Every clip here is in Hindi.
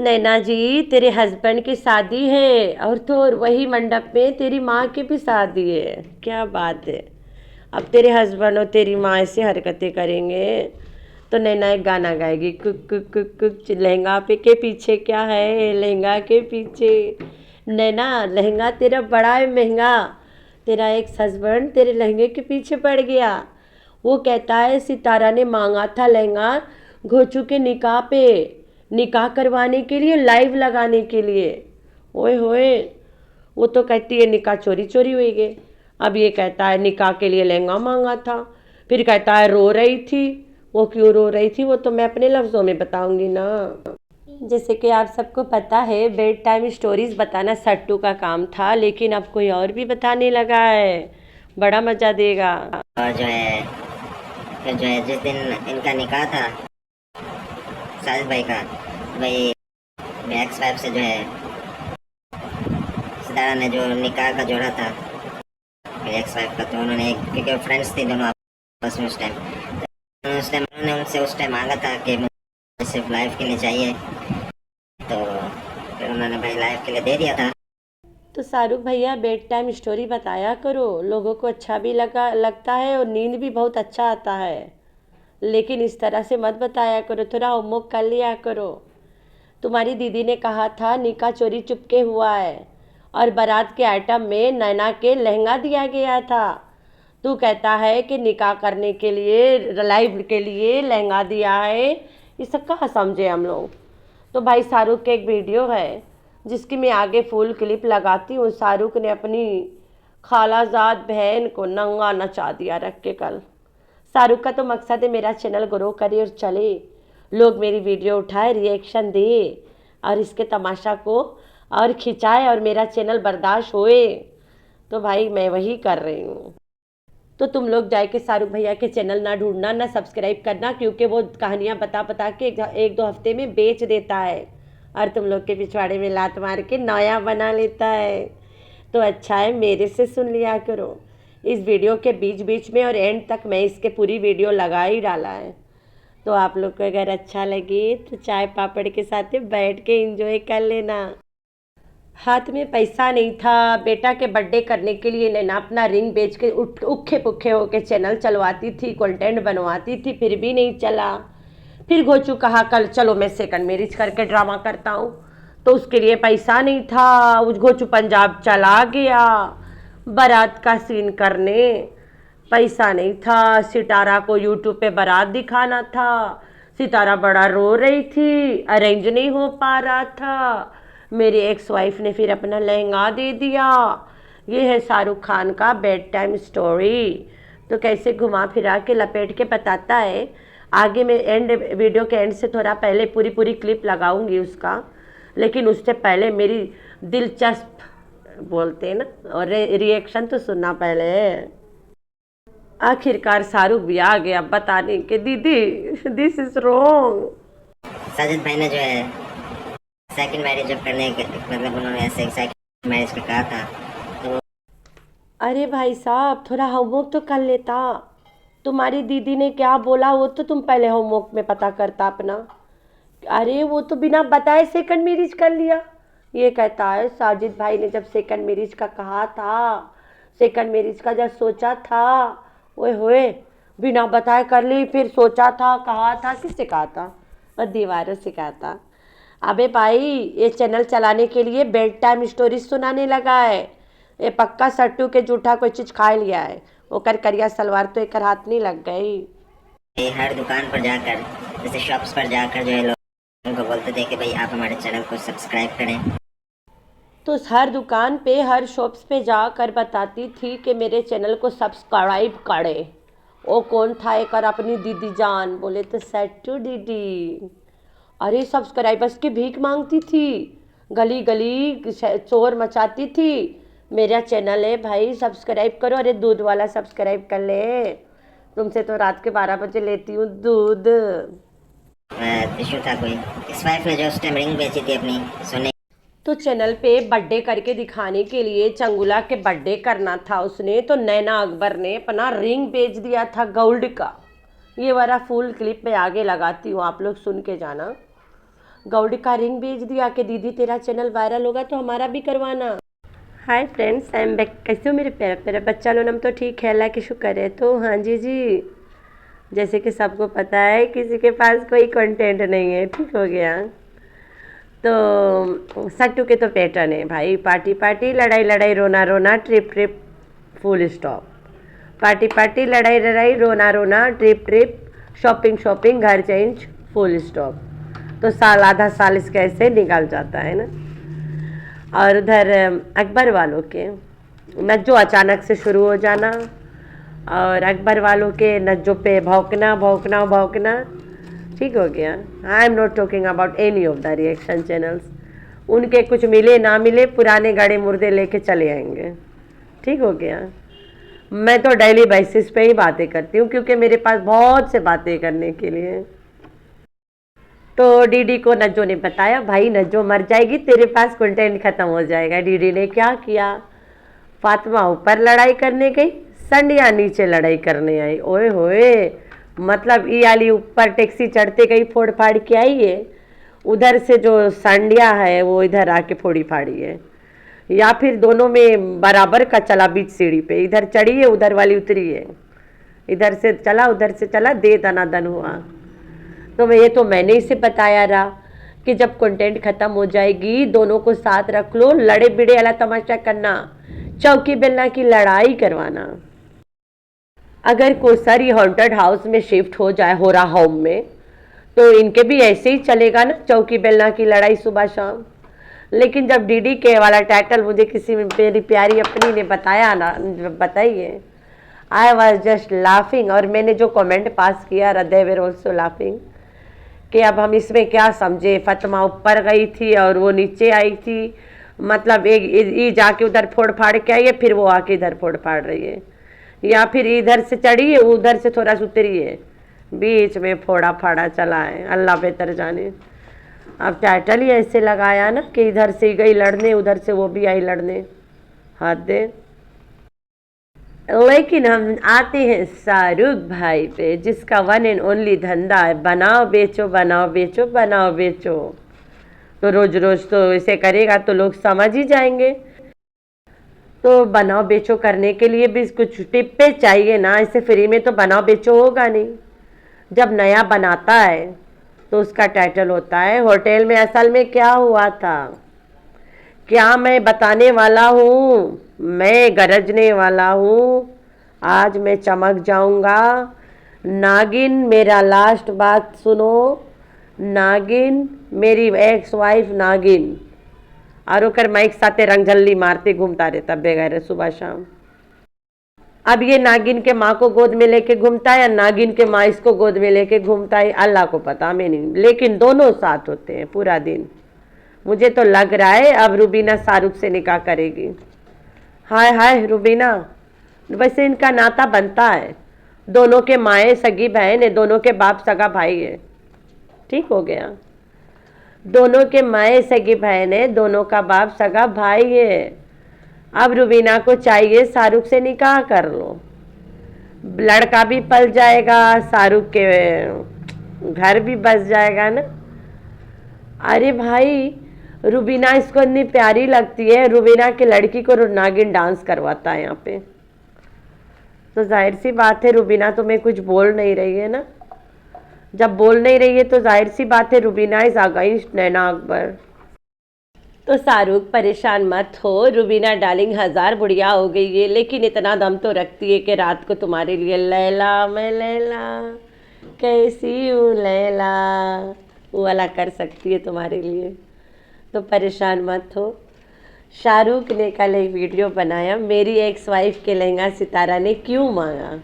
नैना जी, तेरे हस्बैंड की शादी है और तो और वही मंडप में तेरी माँ की भी शादी है। क्या बात है। अब तेरे हस्बैंड और तेरी माँ ऐसे हरकतें करेंगे तो नैना एक गाना गाएगी, कुक कुक कुक कुक लहंगा पे के पीछे क्या है, लहंगा के पीछे। नैना, लहंगा तेरा बड़ा है महंगा, तेरा एक्स हस्बैंड तेरे लहंगे के पीछे पड़ गया। वो कहता है सितारा ने मांगा था लहंगा घोचू के निकाह पे, निकाह करवाने के लिए, लाइव लगाने के लिए। ओए होए, वो तो कहती है निकाह चोरी चोरी हुई गई। अब ये कहता है निकाह के लिए लहंगा मांगा था। फिर कहता है रो रही थी। वो क्यों रो रही थी वो तो मैं अपने लफ्ज़ों में बताऊंगी ना। जैसे कि आप सबको पता है, बेड टाइम स्टोरीज बताना सट्टू का काम था, लेकिन अब कोई और भी बताने लगा है। बड़ा मज़ा देगा। और जो है फिर जो है जिस दिन इनका निकाह था साजिद भाई का, वही एक्स वाइफ से जो है सितारा ने जो निकाह का जोड़ा था एक्स वाइफ का, तो उन्होंने क्योंकि फ्रेंड्स थे दोनों आपस में उस टाइम उन्होंने उनसे उस टाइम मांगा था कि मुझे सिर्फ लाइफ के लिए चाहिए, तो फिर उन्होंने भाई लाइफ के लिए दे दिया था। तो शाहरुख भैया, बेड टाइम स्टोरी बताया करो, लोगों को अच्छा भी लगता है और नींद भी बहुत अच्छा आता है। लेकिन इस तरह से मत बताया करो, थोड़ा होमवर्क कर लिया करो। तुम्हारी दीदी ने कहा था निकाह चोरी चुपके हुआ है और बारात के आइटम में नैना के लहंगा दिया गया था। तू कहता है कि निकाह करने के लिए, लाइव के लिए लहंगा दिया है। ये सब कहाँ समझे हम लोग। तो भाई शाहरुख के एक वीडियो है जिसकी मैं आगे फुल क्लिप लगाती हूँ। शाहरुख ने अपनी खालाजाद बहन को नंगा नचा दिया रख के कल। शाहरुख का तो मकसद है मेरा चैनल ग्रो करे और चले, लोग मेरी वीडियो उठाए, रिएक्शन दे और इसके तमाशा को और खिंचाए और मेरा चैनल बर्दाश्त होए। तो भाई मैं वही कर रही हूँ। तो तुम लोग जाए के शाहरुख भैया के चैनल ना ढूंढना, ना सब्सक्राइब करना, क्योंकि वो कहानियाँ बता बता के एक दो हफ्ते में बेच देता है और तुम लोग के पिछवाड़े में लात मार के नया बना लेता है। तो अच्छा है मेरे से सुन लिया करो। इस वीडियो के बीच बीच में और एंड तक मैं इसके पूरी वीडियो लगा ही डाला है। तो आप लोग को अगर अच्छा लगे तो चाय पापड़ के साथ बैठ के एंजॉय कर लेना। हाथ में पैसा नहीं था, बेटा के बर्थडे करने के लिए नैना अपना रिंग बेच के उखे पुखे होके चैनल चलवाती थी, कंटेंट बनवाती थी, फिर भी नहीं चला। फिर घोचू कहा कल चलो मैं सेकंड मैरिज करके ड्रामा करता हूँ, तो उसके लिए पैसा नहीं था। उस घोचू पंजाब चला गया बारात का सीन करने, पैसा नहीं था। सितारा को यूट्यूब पे बारात दिखाना था। सितारा बड़ा रो रही थी, अरेंज नहीं हो पा रहा था। मेरी एक्स वाइफ ने फिर अपना लहंगा दे दिया। ये है शाहरुख खान का बेड टाइम स्टोरी। तो कैसे घुमा फिरा के लपेट के बताता है। आगे मैं एंड वीडियो के एंड से थोड़ा पहले पूरी पूरी क्लिप लगाऊंगी उसका, लेकिन उससे पहले मेरी दिलचस्प बोलते हैं ना, और रिएक्शन तो सुनना पहले। आखिरकार शाहरुख भी आ गया बताने के, दीदी दिस इज रॉन्ग। साजिद भाई ने जो है सेकंड मैरिज जब करने के मतलब उन्होंने ऐसे सेकंड मैरिज का कहा था, तो अरे भाई साहब, थोड़ा होमवर्क तो कर लेता। तुम्हारी दीदी ने क्या बोला वो तो तुम पहले होमवर्क में पता करता अपना। अरे वो तो बिना बताए सेकंड मैरिज कर लिया। ये कहता है साजिद भाई ने जब सेकंड मैरिज का कहा था, सेकंड मैरिज का जब सोचा था, ओए होए, बिना बताए कर ली। फिर सोचा था, कहा था, किससे कहा था? और दीवारों से कहा था। अबे भाई, ये चैनल चलाने के लिए बेड टाइम स्टोरीज सुनाने लगा है। ये पक्का सट्टू के जूठा कोई चीज़ खा लिया है। वो कर करिया सलवार तो एक हाथ नहीं लग गई। ये हर दुकान पर जाकर, जैसे शॉप्स पर जाकर जो है लोग उनको बोलते थे कि भाई आप हमारे चैनल को सब्सक्राइब करें। तो हर दुकान पे, हर शॉप्स पे जाकर बताती थी कि मेरे चैनल को सब्सक्राइब करे। वो कौन था एक और अपनी दीदी जान, बोले तो सट्टू दीदी। अरे सब्सक्राइबर्स की भीख मांगती थी, गली गली शोर मचाती थी। मेरा चैनल है भाई, सब्सक्राइब करो। अरे दूध वाला सब्सक्राइब कर ले, तुमसे तो रात के 12 बजे लेती हूँ दूध। इशू था कोई, इस वाइफ ने जो उस टाइम रिंग बेची थी अपनी सोने। तो चैनल पे बर्थडे करके दिखाने के लिए, चंगुला के बर्थडे करना था उसने, तो नैना अकबर ने अपना रिंग बेच दिया था गोल्ड का। ये वाला फुल क्लिप में आगे लगाती हूँ, आप लोग सुन के जाना। गौड़ी का रिंग भेज दिया कि दीदी तेरा चैनल वायरल होगा तो हमारा भी करवाना। Hi friends, I am back. कैसे हो मेरे प्यारा प्यारा बच्चा लोग? हम तो ठीक है, अल्लाह की शुक्र है। तो हाँ जी, जैसे कि सबको पता है किसी के पास कोई कंटेंट नहीं है, ठीक हो गया। तो सट्टू के तो पैटर्न है भाई, पार्टी पार्टी, लड़ाई लड़ाई, रोना रोना, trip trip, full stop. Party party, लड़ाई लड़ाई, रोना रोना, ट्रिप ट्रिप, शॉपिंग शॉपिंग, घर चेंज, फुल स्टॉप। तो साल, आधा साल इसका ऐसे निकाल जाता है ना। और उधर अकबर वालों के नज्जो अचानक से शुरू हो जाना, और अकबर वालों के नज्जो पे भौंकना भौंकना भौंकना, ठीक हो गया। I am not talking about any of the reaction channels. उनके कुछ मिले ना मिले, पुराने गाड़े मुर्दे लेके चले आएंगे, ठीक हो गया। मैं तो डेली बेसिस पे ही बातें करती हूँ, क्योंकि मेरे पास बहुत से बातें करने के लिए। तो डीडी को नज्जो ने बताया, भाई नज्जो मर जाएगी, तेरे पास कंटेंट खत्म हो जाएगा। डीडी ने क्या किया, फातिमा ऊपर लड़ाई करने गई, संडिया नीचे लड़ाई करने आई। ओए होए, मतलब ई आली ऊपर टैक्सी चढ़ते गई, फोड़ फाड़ के आई है, उधर से जो संडिया है वो इधर आके फोड़ी फाड़ी है, या फिर दोनों में बराबर का चला बीच सीढ़ी पे, इधर चढ़ी है उधर वाली उतरी है, इधर से चला उधर से चला, दे दनादन हुआ। तो मैंने इसे बताया रहा कि जब कंटेंट खत्म हो जाएगी दोनों को साथ रख लो, लड़े बिड़े वाला तमाशा करना, चौकी बेलना की लड़ाई करवाना। अगर कोई सारी हॉन्टेड हाउस में शिफ्ट हो जाए, हो रहा होम में, तो इनके भी ऐसे ही चलेगा ना, चौकी बेलना की लड़ाई सुबह शाम। लेकिन जब डीडी के वाला टाइटल मुझे किसी मेरी प्यारी अपनी ने बताया ना, बताइए, आई वॉज जस्ट लाफिंग। और मैंने जो कमेंट पास किया, दे वर ऑल्सो लाफिंग, कि अब हम इसमें क्या समझे, फातिमा ऊपर गई थी और वो नीचे आई थी, मतलब एक ये जाके उधर फोड़ फाड़ के आई है, फिर वो आके इधर फोड़ फाड़ रही है, या फिर इधर से चढ़ी है उधर से थोड़ा सा उतरी है, बीच में फोड़ा फाड़ा चला है, अल्लाह बेहतर जाने। अब टाइटल ही ऐसे लगाया ना कि इधर से गई लड़ने, उधर से वो भी आई लड़ने, हाथ दे। लेकिन हम आते हैं शाहरुख भाई पे, जिसका वन एंड ओनली धंधा है बनाओ बेचो बनाओ बेचो बनाओ बेचो। तो रोज रोज तो ऐसे करेगा तो लोग समझ ही जाएंगे। तो बनाओ बेचो करने के लिए भी कुछ टिप्पे चाहिए ना, ऐसे फ्री में तो बनाओ बेचो होगा नहीं। जब नया बनाता है तो उसका टाइटल होता है होटल में असल में क्या हुआ था, क्या मैं बताने वाला हूँ, मैं गरजने वाला हूँ, आज मैं चमक जाऊंगा। नागिन मेरा लास्ट बात सुनो, नागिन मेरी एक्स वाइफ नागिन, और ओकर माइक साथे रंगझल्ली मारते घूमता रहता बेगैर सुबह शाम। अब ये नागिन के माँ को गोद में लेके घूमता है या नागिन के माँ इसको गोद में लेके घूमता है, अल्लाह को पता, हमें नहीं, लेकिन दोनों साथ होते हैं पूरा दिन। मुझे तो लग रहा है अब रुबीना शाहरुख से निकाह करेगी। हाय हाय रुबीना, वैसे इनका नाता बनता है, दोनों के माएँ सगी बहन है, दोनों के बाप सगा भाई है, ठीक हो गया। दोनों के माएँ सगी बहन है, दोनों का बाप सगा भाई है। अब रुबीना को चाहिए शाहरुख से निकाह कर लो, लड़का भी पल जाएगा, शाहरुख के घर भी बस जाएगा ना। अरे भाई, रुबीना इसको इतनी प्यारी लगती है, रुबीना की लड़की को नागिन डांस करवाता है यहाँ पे, तो जाहिर सी बात है रुबीना तुम्हें कुछ बोल नहीं रही है ना। जब बोल नहीं रही है तो जाहिर सी बात है रुबीना इज अगेंस्ट नैना अकबर। तो शाहरुख परेशान मत हो, रुबीना डार्लिंग 1000 बुढ़िया हो गई है, लेकिन इतना दम तो रखती है कि रात को तुम्हारे लिए लैला मैं लैला कैसी हूँ लैला वो वाला कर सकती है तुम्हारे लिए। तो परेशान मत हो। शाहरुख ने कल एक वीडियो बनाया, मेरी एक्स वाइफ के लहंगा सितारा ने क्यों मांगा।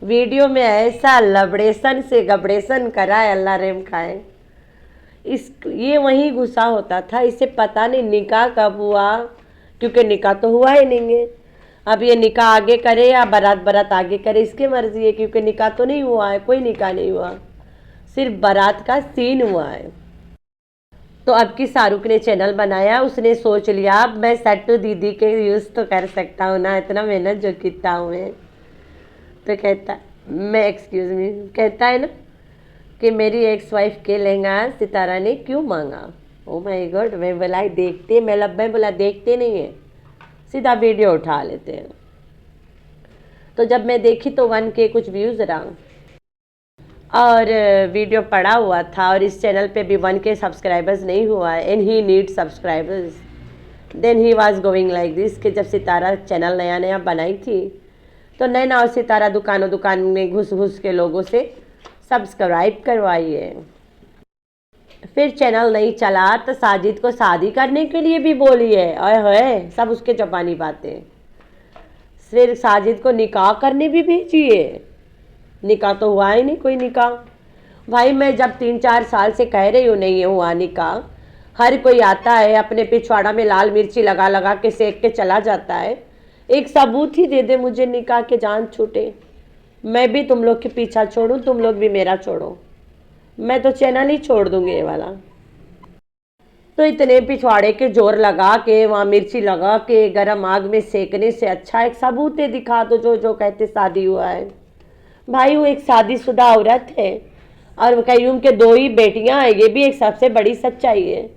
वीडियो में ऐसा लबड़ेसन से गबड़ेसन करा है, अल्लाह रहम खाए। ये वहीं घुसा होता था, इसे पता नहीं निकाह कब हुआ, क्योंकि निकाह तो हुआ ही नहीं है। अब ये निकाह आगे करे या बारात आगे करे, इसकी मर्जी है, क्योंकि निकाह तो नहीं हुआ है, कोई निकाह नहीं हुआ, सिर्फ बारात का सीन हुआ है। तो अब की शाहरुख ने चैनल बनाया, उसने सोच लिया अब मैं सट्टू दीदी के यूज़ तो कर सकता हूँ ना, इतना मेहनत जो किया हूँ मैं। तो कहता मैं एक्सक्यूज़ मी कहता है ना कि मेरी एक्स वाइफ के लहंगा सितारा ने क्यों मांगा। ओ माय गॉड, मैं बोला देखते, मैं बोला देखते नहीं है, सीधा वीडियो उठा लेते हैं। तो जब मैं देखी तो 1K कुछ व्यूज़ रहा और वीडियो पड़ा हुआ था, और इस चैनल पे भी 1K सब्सक्राइबर्स नहीं हुआ है, and he need subscribers. Then he was going like this कि जब सितारा चैनल नया नया बनाई थी तो नैना और सितारा दुकान में घुस घुस के लोगों से सब्सक्राइब करवाइए। फिर चैनल नहीं चला तो साजिद को शादी करने के लिए भी बोली है, ओए होए, सब उसके जबानी बातें। फिर साजिद को निकाह करने भी भेजिए, निकाह तो हुआ ही नहीं कोई निकाह। भाई मैं जब 3-4 साल से कह रही हूँ नहीं हुआ निकाह, हर कोई आता है अपने पिछवाड़ा में लाल मिर्ची लगा लगा के सेक के चला जाता है, एक सबूत ही दे दे मुझे निकाह के जान छूटे, मैं भी तुम लोग के पीछा छोड़ूं, तुम लोग भी मेरा छोड़ो, मैं तो चैनल ही छोड़ दूंगी ये वाला। तो इतने पिछवाड़े के जोर लगा के वहाँ मिर्ची लगा के गरम आग में सेकने से अच्छा एक सबूत दिखा दो जो कहते शादी हुआ है। भाई वो एक शादीशुदा औरत है और कयूम के 2 ही बेटियां हैं, ये भी एक सबसे बड़ी सच्चाई है।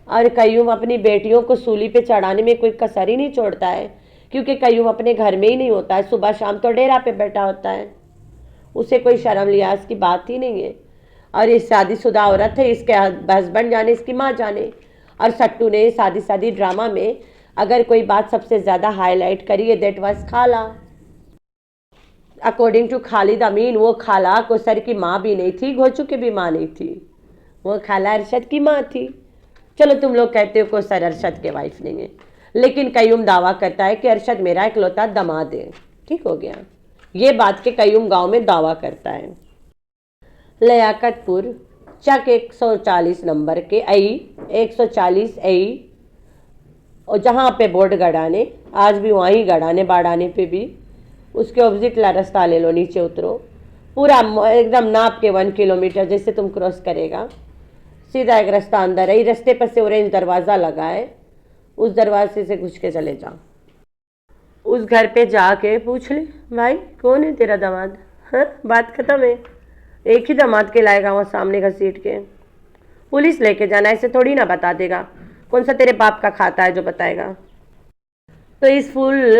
और कयूम अपनी बेटियों को सूली पे चढ़ाने में कोई कसर ही नहीं छोड़ता है, क्योंकि कयूम अपने घर में ही नहीं होता है, सुबह शाम तो डेरा पे बैठा होता है, उसे कोई शर्म लिहाज की बात ही नहीं है। और ये शादीशुदा औरत है, इसके हस्बैंड जाने इसकी माँ जाने। और सट्टू ने शादी ड्रामा में अगर कोई बात सबसे ज़्यादा हाईलाइट करी है दैट वाज खाला। अकॉर्डिंग टू खालिद अमीन वो खाला कोसर की माँ भी नहीं थी, घोचू की भी माँ नहीं थी, वो खाला अरशद की माँ थी। चलो तुम लोग कहते हो कोसर अरशद के वाइफ नहीं है, लेकिन कयूम दावा करता है कि अरशद मेरा इकलौता दामाद है। ठीक हो गया, ये बात के कयूम गांव में दावा करता है। लियाकतपुर चक 140 नंबर के आई 140 आई, और जहाँ पे बोर्ड गड़ाने, आज भी वहीं गड़ाने बाड़ाने पे भी, उसके ऑपोजिट ला रास्ता ले लो, नीचे उतरो, पूरा एकदम नाप के 1 किलोमीटर जैसे तुम क्रॉस करेगा, सीधा एक रास्ता अंदर है, ही रास्ते पर से ऑरेंज दरवाज़ा लगा है, उस दरवाजे से घुस के चले जाओ। उस घर पे जाके पूछ ले भाई कौन है तेरा दामाद, हाँ बात खत्म है। एक ही दामाद के लाएगा वहाँ सामने घसीट के, पुलिस लेके जाना, ऐसे थोड़ी ना बता देगा, कौन सा तेरे बाप का खाता है जो बताएगा। तो इस फुल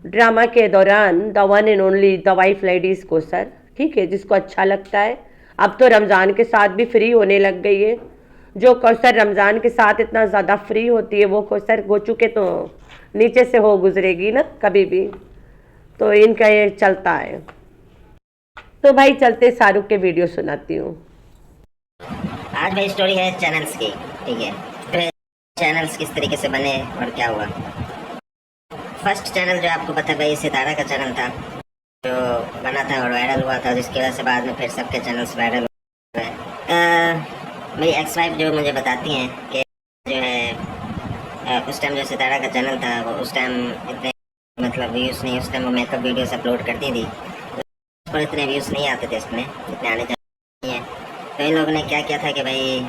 ड्रामा के दौरान the one and only the wife ladies Kausar, ठीक है, जिसको अच्छा लगता है, अब तो रमज़ान के साथ भी फ्री होने लग गई है। जो कोसर रमज़ान के साथ इतना ज़्यादा फ्री होती है वो कोसर हो चुके तो नीचे से हो गुजरेगी ना कभी भी, तो इनका ये चलता है। तो भाई चलते शाहरुख के वीडियो सुनाती हूँ। आज भाई स्टोरी है चैनल्स की, ठीक है, तो चैनल्स किस तरीके से बने और क्या हुआ। फर्स्ट चैनल जो आपको पता है भाई सितारा का चैनल था, जो बना था और वायरल हुआ था, जिसकी वजह से बाद में फिर सबके चैनल्स वायरल हुए। मेरी एक्स वाइफ जो मुझे बताती हैं कि जो है उस टाइम जो सितारा का चैनल था वो उस टाइम इतने मतलब व्यूज़ नहीं, उस टाइम वो मेकअप वीडियोस अपलोड करती थी, उस पर इतने व्यूज़ नहीं आते थे, इसमें इतने आने चाहिए हैं। तो इन लोगों ने क्या किया था कि भाई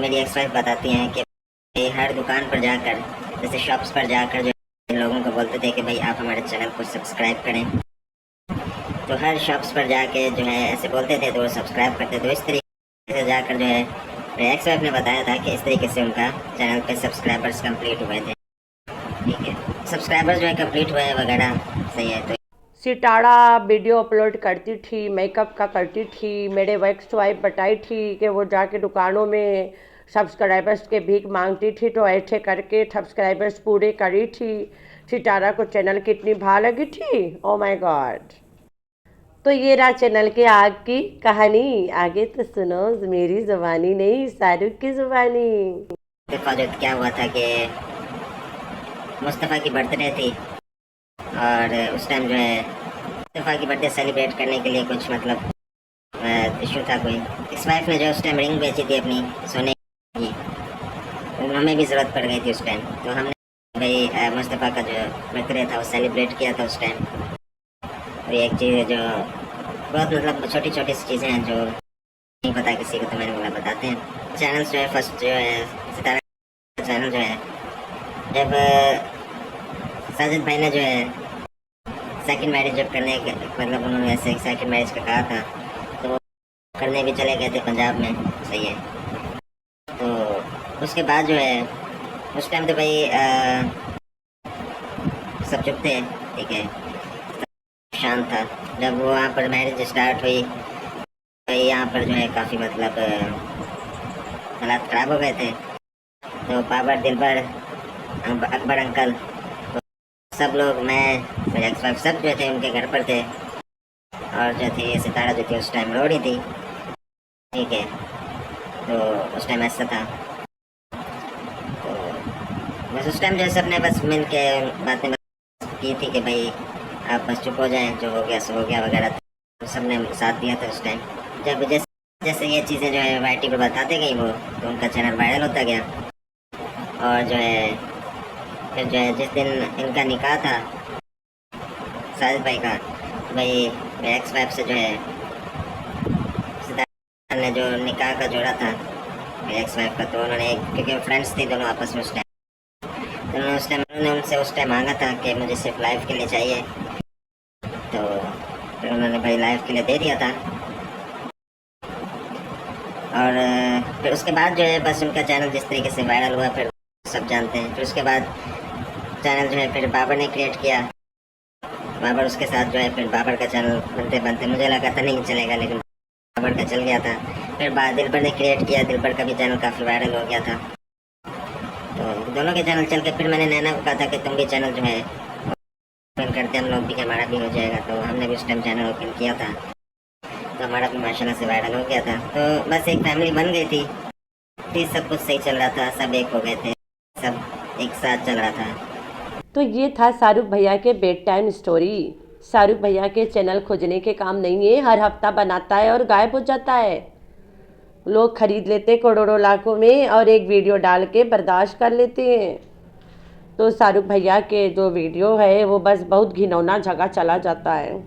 मेरी एक्स वाइफ बताती हैं कि हर दुकान पर जाकर, जैसे शॉप्स पर जाकर जो इन लोगों को बोलते थे कि भाई आप हमारे चैनल को सब्सक्राइब करें। तो हर शॉप्स पर जाके जो है ऐसे बोलते थे तो वो सब्सक्राइब करते। तो इस तरीके से जाकर जो है मेरी एक्स वाइफ ने बताया था कि इस तरीके से उनका चैनल पे सब्सक्राइबर्स कंप्लीट हुए थे, ठीक है, सब्सक्राइबर्स जो है कंप्लीट हुए वगैरह, सही है। तो सितारा वीडियो अपलोड करती थी, मेकअप का करती थी, मेरे एक्स वाइफ बताई थी कि वो जाके दुकानों में सब्सक्राइबर्स के भीख मांगती थी, तो ऐसे करके सब्सक्राइबर्स पूरे करी थी। सितारा को चैनल कितनी भा लगी थी, ओ माय गॉड। तो ये रहा चैनल के आग की कहानी, आगे तो सुनो मेरी ज़ुबानी नहीं शाहरुख की ज़ुबानी। क्या हुआ था कि मुस्तफ़ा की बर्थडे थी और उस टाइम जो है मुस्तफ़ा की बर्थडे सेलिब्रेट करने के लिए कुछ मतलब इशू था कोई। इस वाइफ ने जो उस टाइम रिंग बेची थी अपनी सोने की, तो हमें भी ज़रूरत पड़ गई थी उस टाइम, तो हमने भाई मुस्तफ़ा का जो बर्थडे था वो सेलिब्रेट किया था उस टाइम। और एक चीज़ है जो बहुत मतलब छोटी छोटी चीज़ें हैं जो नहीं पता किसी को, तो मैंने बोला बताते हैं। चैनल्स जो है फर्स्ट जो है सितारा चैनल जो है, जब साजिद भाई ने जो है सेकंड मैरिज जब करने के मतलब उन्होंने ऐसे सेकंड मैरिज का कहा था, तो वो करने भी चले गए थे पंजाब में। सही है। तो उसके बाद जो है उस टाइम तो भाई सब चुप थे, ठीक है, शांत था। जब वो वहाँ पर मैरिज स्टार्ट हुई भाई यहाँ पर जो है काफ़ी मतलब हालात ख़राब हो गए थे। तो बाबर, दिलबर, अकबर अंकल, तो सब लोग, मैं, मेरे एक्स वाइफ, सब जो थे उनके घर पर थे। और जो थी सितारा जो थी उस टाइम रो रही थी, ठीक है। तो उस टाइम ऐसा था। तो बस उस टाइम जो है सबने बस मिल के बातें की थी कि भाई आप बस चुप हो जाएं, जो हो गया सो हो गया वगैरह। तो सबने साथ दिया था उस टाइम। जब जैसे जैसे ये चीज़ें जो है वाईटी पर बताते गई वो, तो उनका चैनल वायरल होता गया। और जो है फिर जो है जिस दिन इनका निकाह था साजिद भाई का, भाई मेरे एक्स वाइफ से जो है सितारा ने जो निकाह का जोड़ा था मेरे एक्स वाइफ का, तो उन्होंने, क्योंकि फ्रेंड्स थी दोनों आपस में उस टाइम, तो उन्होंने उनसे उस टाइम मांगा था कि मुझे सिर्फ लाइफ के लिए चाहिए। तो फिर उन्होंने भाई लाइफ के लिए दे दिया था। और फिर उसके बाद जो है बस उनका चैनल जिस तरीके से वायरल हुआ फिर सब जानते हैं। फिर उसके बाद चैनल जो है फिर बाबर ने क्रिएट किया। बाबर उसके साथ जो है फिर बाबर का चैनल बनते बनते मुझे लगा था नहीं चलेगा, लेकिन बाबर का चल गया था। फिर बाद दिलबर ने क्रिएट किया, दिलबर का भी चैनल काफ़ी वायरल हो गया था। तो दोनों के चैनल चल के फिर मैंने नैना को कहा था कि तुम भी चैनल जो है ओपन करते, हम लोग भी, हमारा भी हो जाएगा। तो हमने भी उस टाइम चैनल ओपन किया था, तो हमारा भी माशाल्लाह से वायरल हो गया था। तो बस एक फैमिली बन गई थी, फिर सब कुछ सही चल रहा था, सब एक हो गए थे, सब एक साथ चल रहा था। तो ये था शाहरुख भैया के बेड टाइम स्टोरी। शाहरुख भैया के चैनल खोजने के काम नहीं है, हर हफ्ता बनाता है और गायब हो जाता है। लोग खरीद लेते करोड़ों लाखों में और एक वीडियो डाल के बर्दाश्त कर लेते हैं। तो शाहरुख भैया के जो वीडियो है वो बस बहुत घिनौना जगह चला जाता है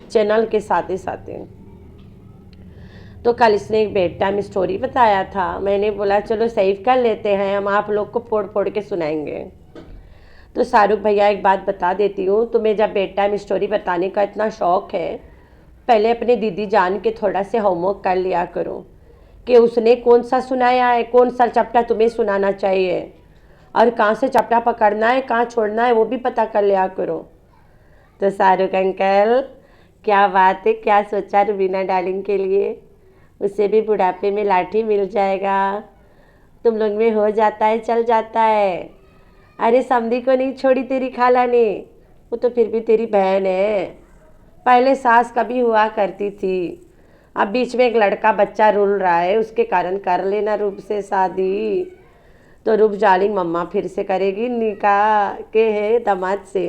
चैनल के साथ साथ। तो कल इसने एक बेड टाइम स्टोरी बताया था, मैंने बोला चलो सेव कर लेते हैं, हम आप लोग को फोड़ फोड़ के सुनाएंगे। तो शाहरुख भैया एक बात बता देती हूँ, तुम्हें जब बेड टाइम स्टोरी बताने का इतना शौक़ है, पहले अपने दीदी जान के थोड़ा से होमवर्क कर लिया करो कि उसने कौन सा सुनाया है, कौन सा चैप्टर तुम्हें सुनाना चाहिए और कहाँ से चैप्टर पकड़ना है, कहाँ छोड़ना है, वो भी पता कर लिया करो। तो शाहरुख अंकल क्या बात है, क्या सोचा रुबीना डार्लिंग के लिए, उसे भी बुढ़ापे में लाठी मिल जाएगा, तुम लोग में हो जाता है, चल जाता है। अरे समधी को नहीं छोड़ी तेरी खाला ने, वो तो फिर भी तेरी बहन है। पहले सास कभी हुआ करती थी, अब बीच में एक लड़का बच्चा रुल रहा है, उसके कारण कर लेना रूप से शादी। तो रूप जालिंग मम्मा फिर से करेगी निकाह के है दामाद से।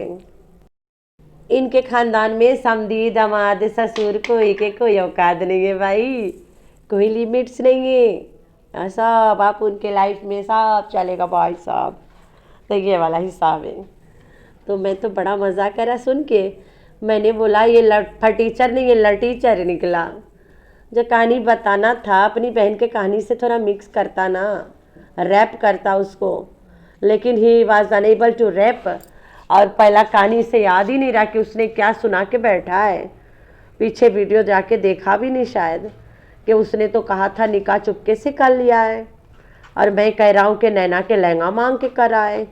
इनके खानदान में समधी दामाद ससुर कोई के कोई औकात नहीं है भाई, कोई लिमिट्स नहीं है। सब आप उनके लाइफ में सब चलेगा भाई साहब, तो ये वाला हिसाब है। तो मैं तो बड़ा मज़ा करा सुन के, मैंने बोला ये फटीचर नहीं, ये लटीचर निकला। जो कहानी बताना था अपनी बहन के कहानी से थोड़ा मिक्स करता ना, रैप करता उसको, लेकिन he was unable to rap. और पहला कहानी से याद ही नहीं रहा कि उसने क्या सुना के बैठा है, पीछे वीडियो जाके देखा भी नहीं शायद, कि उसने तो कहा था निकाह चुपके से कर लिया है और मैं कह रहा हूँ कि नैना के लहंगा मांग के कराए।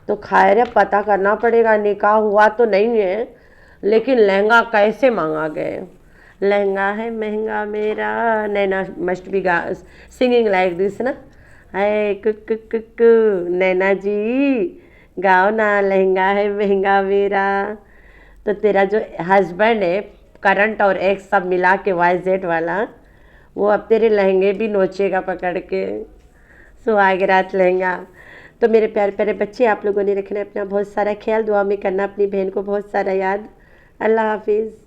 तो खैर पता करना पड़ेगा, निकाह हुआ तो नहीं है, लेकिन लहंगा कैसे मांगा गए। लहंगा है महंगा मेरा, Naina must be singing like this ना, है कुक कुक कुक नैना जी गाओ ना, लहंगा है महंगा मेरा। तो तेरा जो हस्बैंड है करंट और एक्स सब मिला के YZ वाला, वो अब तेरे लहंगे भी नोचेगा पकड़ के, सुहागरात लहंगा। तो मेरे प्यारे प्यारे बच्चे, आप लोगों ने रखना अपना बहुत सारा ख्याल, दुआ में करना अपनी बहन को बहुत सारा याद। अल्लाह हाफिज़।